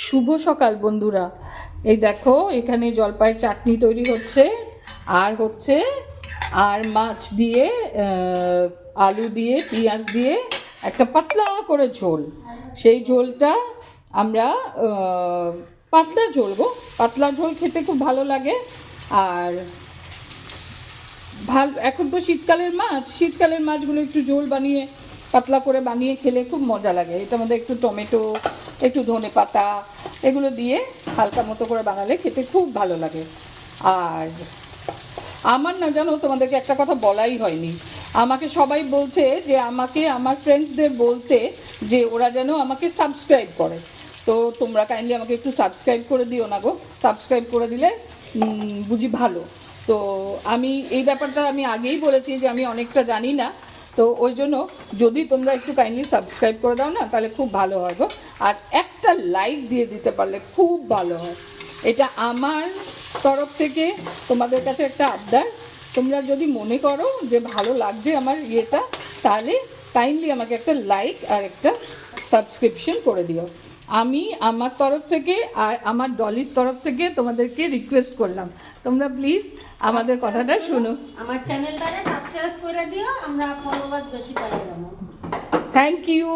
শুভ সকাল বন্ধুরা। এই দেখো এখানে জলপাইয়ের চাটনি তৈরি হচ্ছে, আর মাছ দিয়ে আলু দিয়ে পেঁয়াজ দিয়ে একটা পাতলা করে ঝোল। সেই ঝোলটা আমরা পাতলা পাতলা ঝোল খেতে খুব ভালো লাগে। আর এখন তো শীতকালের মাছগুলো একটু ঝোল বানিয়ে পাতলা করে বানিয়ে খেলে খুব মজা লাগে। এটার মধ্যে একটু টমেটো, একটু ধনে পাতা এগুলো দিয়ে হালকা মতো করে বানালে খেতে খুব ভালো লাগে। আর আমার না জানো, তোমাদেরকে একটা কথা বলাই হয়নি। আমাকে সবাই বলছে যে আমার ফ্রেন্ডসদের বলতে যে ওরা যেন আমাকে সাবস্ক্রাইব করে। তো তোমরা কাইন্ডলি আমাকে একটু সাবস্ক্রাইব করে দিও না গো। সাবস্ক্রাইব করে দিলে বুঝি ভালো। তো আমি এই ব্যাপারটা আমি আগেই বলেছি যে আমি অনেকটা জানি না। তো ওই জন্য যদি তোমরা একটু কাইন্ডলি সাবস্ক্রাইব করে দাও না, তাহলে খুব ভালো হয় গো। আর একটা লাইক দিয়ে দিতে পারলে খুব ভালো হয়। এটা আমার তরফ থেকে তোমাদের কাছে একটা আবদার। তোমরা যদি মনে করো যে ভালো লাগছে আমার ইয়েটা, তাহলে কাইন্ডলি আমাকে একটা লাইক আর একটা সাবস্ক্রিপশন করে দিও। আমি আমার তরফ থেকে আর আমার ডলির তরফ থেকে তোমাদেরকে রিকোয়েস্ট করলাম, তোমরা প্লিজ আমাদের কথাটা শোনো। আমার চ্যানেলটারে সাবস্ক্রাইব করে দিও, আমরা ফলোয়ার বেশি পাই যাব। Thank you.